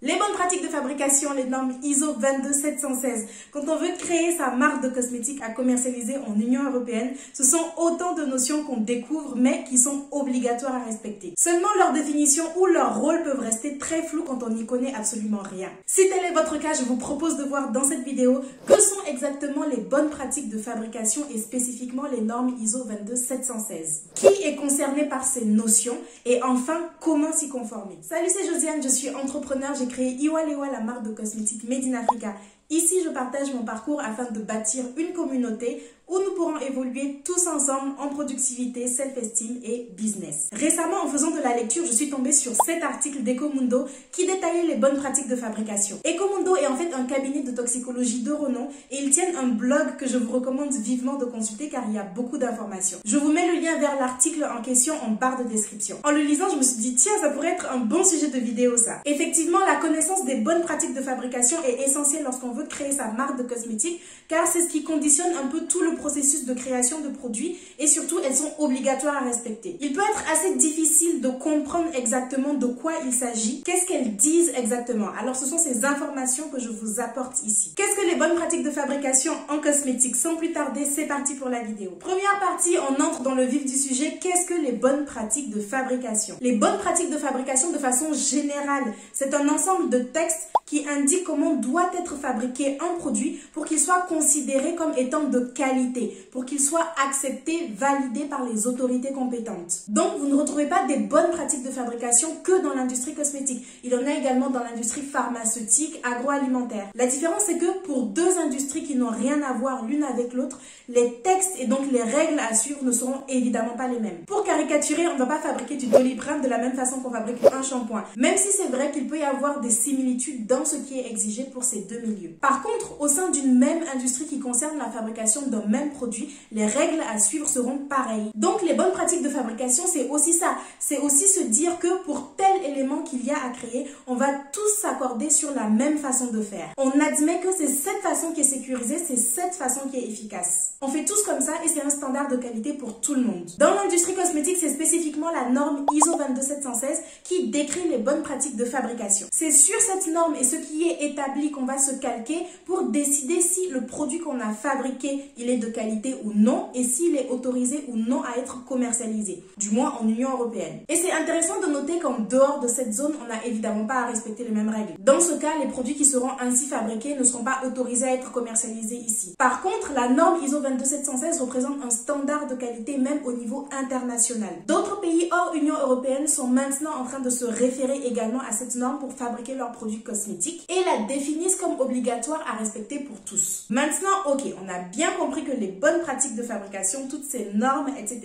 Les bonnes pratiques de fabrication, les normes ISO 22716. Quand on veut créer sa marque de cosmétiques à commercialiser en Union européenne, ce sont autant de notions qu'on découvre mais qui sont obligatoires à respecter. Seulement leur définition ou leur rôle peuvent rester très flous quand on n'y connaît absolument rien. Si tel est votre cas, je vous propose de voir dans cette vidéo que sont exactement les bonnes pratiques de fabrication et spécifiquement les normes ISO 22716. Qui est concerné par ces notions et enfin comment s'y conformer. Salut, c'est Josiane, je suis entrepreneur, j'ai créé Iwa Lewa, la marque de cosmétiques Made in Africa. Ici, je partage mon parcours afin de bâtir une communauté où nous pourrons évoluer tous ensemble en productivité, self-esteem et business. Récemment, en faisant de la lecture, je suis tombée sur cet article d'Ecomundo qui détaillait les bonnes pratiques de fabrication. Ecomundo est en fait un cabinet de toxicologie de renom et ils tiennent un blog que je vous recommande vivement de consulter car il y a beaucoup d'informations. Je vous mets le lien vers l'article en question en barre de description. En le lisant, je me suis dit, tiens, ça pourrait être un bon sujet de vidéo ça. Effectivement, la connaissance des bonnes pratiques de fabrication est essentielle lorsqu'on veut créer sa marque de cosmétiques car c'est ce qui conditionne un peu tout le processus de création de produits et surtout elles sont obligatoires à respecter. Il peut être assez difficile de comprendre exactement de quoi il s'agit, qu'est-ce qu'elles disent exactement. Alors ce sont ces informations que je vous apporte ici. Qu'est-ce que les bonnes pratiques de fabrication en cosmétique? Sans plus tarder, c'est parti pour la vidéo. Première partie, on entre dans le vif du sujet. Qu'est-ce que les bonnes pratiques de fabrication? Les bonnes pratiques de fabrication de façon générale, c'est un ensemble de textes qui indiquent comment doit être fabriqué un produit pour qu'il soit considéré comme étant de qualité, pour qu'il soit accepté, validé par les autorités compétentes. Donc, vous ne retrouvez pas des bonnes pratiques de fabrication que dans l'industrie cosmétique. Il y en a également dans l'industrie pharmaceutique, agroalimentaire. La différence, c'est que pour deux industries qui n'ont rien à voir l'une avec l'autre, les textes et donc les règles à suivre ne seront évidemment pas les mêmes. Pour caricaturer, on ne va pas fabriquer du Doliprane de la même façon qu'on fabrique un shampoing, même si c'est vrai qu'il peut y avoir des similitudes dans ce qui est exigé pour ces deux milieux. Par contre, au sein d'une même industrie qui concerne la fabrication d'un même produit, les règles à suivre seront pareilles. Donc les bonnes pratiques de fabrication, c'est aussi ça. C'est aussi se dire que pour tel élément qu'il y a à créer, on va tous s'accorder sur la même façon de faire. On admet que c'est cette façon qui est sécurisée, c'est cette façon qui est efficace. On fait tous comme ça et c'est un standard de qualité pour tout le monde. Dans l'industrie cosmétique, c'est spécifiquement la norme ISO 22716 qui décrit les bonnes pratiques de fabrication. C'est sur cette norme et ce qui est établi qu'on va se calquer pour décider si le produit qu'on a fabriqué, il est de qualité ou non et s'il est autorisé ou non à être commercialisé, du moins en Union européenne. Et c'est intéressant de noter qu'en dehors de cette zone, on n'a évidemment pas à respecter les mêmes règles. Dans ce cas, les produits qui seront ainsi fabriqués ne seront pas autorisés à être commercialisés ici. Par contre, la norme ISO 22716 représente un standard de qualité même au niveau international. D'autres pays hors Union européenne sont maintenant en train de se référer également à cette norme pour fabriquer leurs produits cosmétiques et la définissent comme obligatoire à respecter pour tous. Maintenant, ok, on a bien compris que les bonnes pratiques de fabrication, toutes ces normes, etc.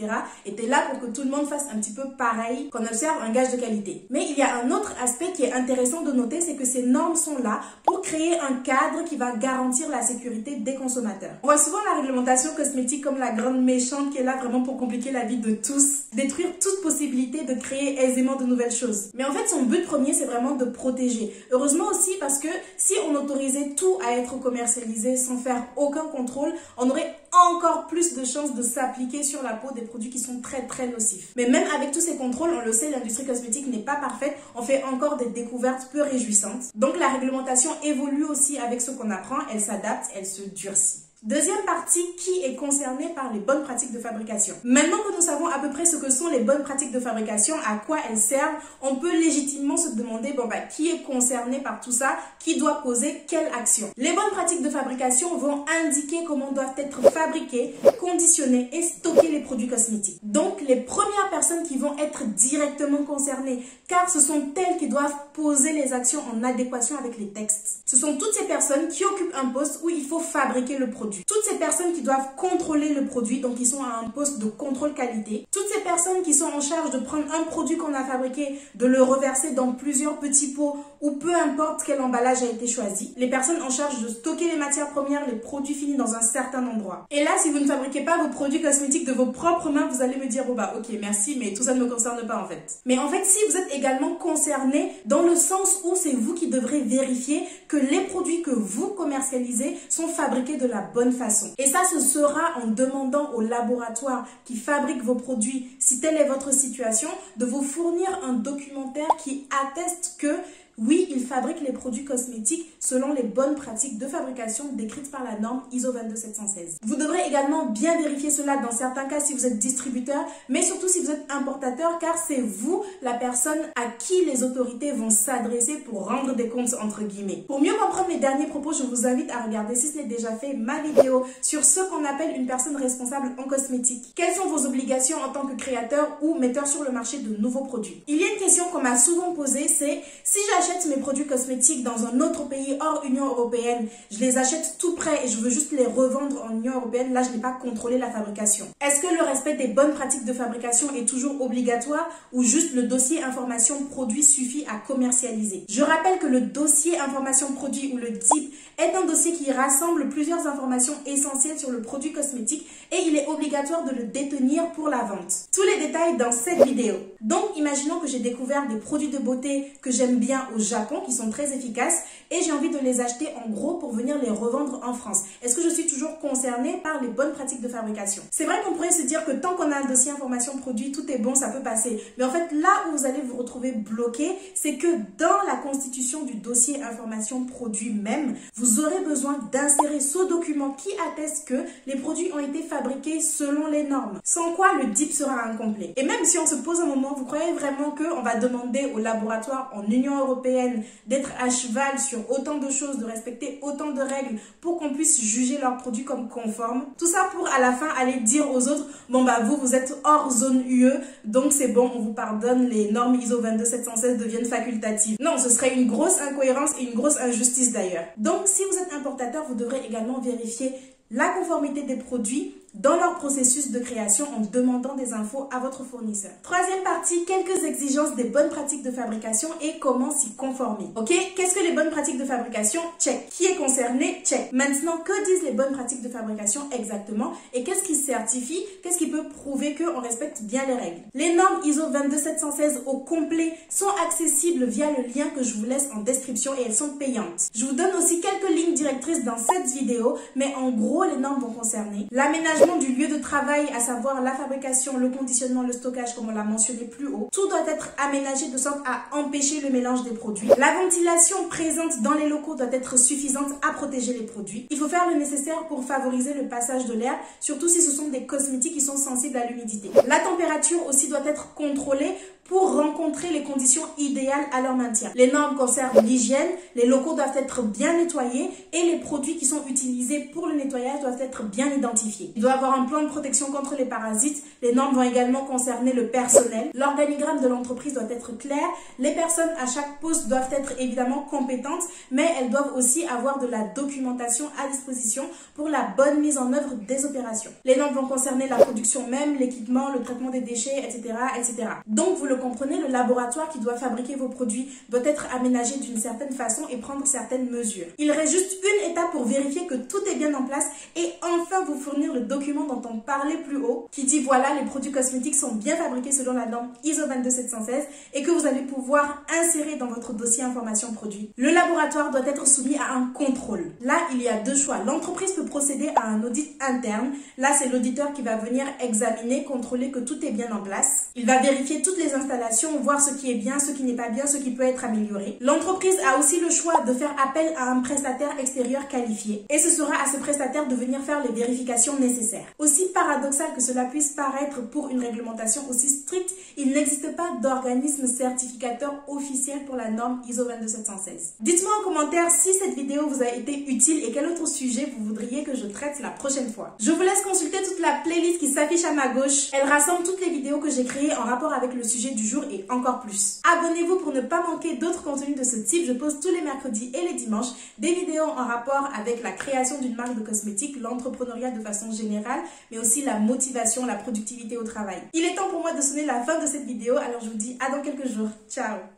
étaient là pour que tout le monde fasse un petit peu pareil, qu'on observe un gage de qualité. Mais il y a un autre aspect qui est intéressant de noter, c'est que ces normes sont là pour créer un cadre qui va garantir la sécurité des consommateurs. On voit souvent la réglementation cosmétique comme la grande méchante qui est là vraiment pour compliquer la vie de tous, détruire toute possibilité de créer aisément de nouvelles choses. Mais en fait, son but premier, c'est vraiment de protéger. Heureusement aussi parce que si on autorisait tout à être commercialisé sans faire aucun contrôle, on aurait encore plus de chances de s'appliquer sur la peau des produits qui sont très très nocifs. Mais même avec tous ces contrôles, on le sait, l'industrie cosmétique n'est pas parfaite, on fait encore des découvertes peu réjouissantes. Donc la réglementation évolue aussi avec ce qu'on apprend, elle s'adapte, elle se durcit. Deuxième partie, qui est concerné par les bonnes pratiques de fabrication. Maintenant que nous savons à peu près ce que sont les bonnes pratiques de fabrication, à quoi elles servent, on peut légitimement se demander, qui est concerné par tout ça, qui doit poser quelle action. Les bonnes pratiques de fabrication vont indiquer comment doivent être fabriqués, conditionnés et stockés les produits cosmétiques. Donc, les premières personnes qui vont être directement concernées, car ce sont elles qui doivent poser les actions en adéquation avec les textes. Ce sont toutes ces personnes qui occupent un poste où il faut fabriquer le produit. Toutes ces personnes qui doivent contrôler le produit, donc ils sont à un poste de contrôle qualité. Toutes ces personnes qui sont en charge de prendre un produit qu'on a fabriqué, de le reverser dans plusieurs petits pots ou peu importe quel emballage a été choisi. Les personnes en charge de stocker les matières premières, les produits finis dans un certain endroit. Et là, si vous ne fabriquez pas vos produits cosmétiques de vos propres mains, vous allez me dire, ok, merci, mais tout ça ne me concerne pas en fait. Mais en fait, si vous êtes également concerné dans le sens où c'est vous qui devrez vérifier que les produits que vous commercialisez sont fabriqués de la bonne façon. Et ça, ce sera en demandant au laboratoire qui fabrique vos produits, si telle est votre situation, de vous fournir un documentaire qui atteste que Oui, ils fabriquent les produits cosmétiques selon les bonnes pratiques de fabrication décrites par la norme ISO 22716. Vous devrez également bien vérifier cela dans certains cas si vous êtes distributeur, mais surtout si vous êtes importateur, car c'est vous la personne à qui les autorités vont s'adresser pour rendre des comptes entre guillemets. Pour mieux comprendre mes derniers propos, je vous invite à regarder, si ce n'est déjà fait, ma vidéo sur ce qu'on appelle une personne responsable en cosmétique. Quelles sont vos obligations en tant que créateur ou metteur sur le marché de nouveaux produits? Il y a une question qu'on m'a souvent posée, c'est si j'achète mes produits cosmétiques dans un autre pays hors Union européenne, je les achète tout prêts et je veux juste les revendre en Union européenne, là je n'ai pas contrôlé la fabrication. Est-ce que le respect des bonnes pratiques de fabrication est toujours obligatoire ou juste le dossier information produit suffit à commercialiser? Je rappelle que le dossier information produit ou le DIP est un dossier qui rassemble plusieurs informations essentielles sur le produit cosmétique et il est obligatoire de le détenir pour la vente. Tous les détails dans cette vidéo. Donc, imaginons que j'ai découvert des produits de beauté que j'aime bien au Japon, qui sont très efficaces, et j'ai envie de les acheter en gros pour venir les revendre en France. Est-ce que je suis toujours concernée par les bonnes pratiques de fabrication? C'est vrai qu'on pourrait se dire que tant qu'on a un dossier information produit, tout est bon, ça peut passer. Mais en fait, là où vous allez vous retrouver bloqué, c'est que dans la constitution du dossier information produit même, vous aurez besoin d'insérer ce document qui atteste que les produits ont été fabriqués selon les normes. Sans quoi, le DIP sera incomplet. Et même si on se pose un moment, vous croyez vraiment qu'on va demander au laboratoire en Union européenne d'être à cheval sur autant de choses, de respecter autant de règles pour qu'on puisse juger leurs produits comme conformes? Tout ça pour à la fin aller dire aux autres, bon bah vous êtes hors zone UE, donc c'est bon, on vous pardonne, les normes ISO 22716 deviennent facultatives. Non, ce serait une grosse incohérence et une grosse injustice d'ailleurs. Donc si vous êtes importateur, vous devrez également vérifier la conformité des produits dans leur processus de création en demandant des infos à votre fournisseur. Troisième partie, quelques exigences des bonnes pratiques de fabrication et comment s'y conformer. Ok, qu'est-ce que les bonnes pratiques de fabrication? Check. Qui est concerné? Check. Maintenant, que disent les bonnes pratiques de fabrication exactement et qu'est-ce qui certifie? Qu'est-ce qui peut prouver qu'on respecte bien les règles? Les normes ISO 22716 au complet sont accessibles via le lien que je vous laisse en description et elles sont payantes. Je vous donne aussi quelques lignes directrices dans cette vidéo, mais en gros, les normes vont concerner l'aménagement du lieu de travail, à savoir la fabrication, le conditionnement, le stockage, comme on l'a mentionné plus haut. Tout doit être aménagé de sorte à empêcher le mélange des produits. La ventilation présente dans les locaux doit être suffisante à protéger les produits. Il faut faire le nécessaire pour favoriser le passage de l'air, surtout si ce sont des cosmétiques qui sont sensibles à l'humidité. La température aussi doit être contrôlée pour rencontrer les conditions idéales à leur maintien. Les normes concernent l'hygiène, les locaux doivent être bien nettoyés et les produits qui sont utilisés pour le nettoyage doivent être bien identifiés. Il doit y avoir un plan de protection contre les parasites. Les normes vont également concerner le personnel. L'organigramme de l'entreprise doit être clair. Les personnes à chaque poste doivent être évidemment compétentes, mais elles doivent aussi avoir de la documentation à disposition pour la bonne mise en œuvre des opérations. Les normes vont concerner la production même, l'équipement, le traitement des déchets, etc., etc. Donc, vous le comprenez, le laboratoire qui doit fabriquer vos produits doit être aménagé d'une certaine façon et prendre certaines mesures. Il reste juste une étape pour vérifier que tout est bien en place et enfin vous fournir le document dont on parlait plus haut qui dit voilà, les produits cosmétiques sont bien fabriqués selon la norme ISO 22716 et que vous allez pouvoir insérer dans votre dossier information produit. Le laboratoire doit être soumis à un contrôle. Là, il y a deux choix. L'entreprise peut procéder à un audit interne. Là, c'est l'auditeur qui va venir examiner, contrôler que tout est bien en place. Il va vérifier toutes les installations, voir ce qui est bien, ce qui n'est pas bien, ce qui peut être amélioré. L'entreprise a aussi le choix de faire appel à un prestataire extérieur qualifié et ce sera à ce prestataire de venir faire les vérifications nécessaires. Aussi paradoxal que cela puisse paraître pour une réglementation aussi stricte, il n'existe pas d'organisme certificateur officiel pour la norme ISO 22716. Dites-moi en commentaire si cette vidéo vous a été utile et quel autre sujet vous voudriez que je traite la prochaine fois. Je vous laisse consulter toute la playlist qui s'affiche à ma gauche. Elle rassemble toutes les vidéos que j'ai créées en rapport avec le sujet du jour et encore plus. Abonnez-vous pour ne pas manquer d'autres contenus de ce type. Je poste tous les mercredis et les dimanches des vidéos en rapport avec la création d'une marque de cosmétiques, l'entrepreneuriat de façon générale, mais aussi la motivation, la productivité au travail. Il est temps pour moi de sonner la fin de cette vidéo, alors je vous dis à dans quelques jours. Ciao!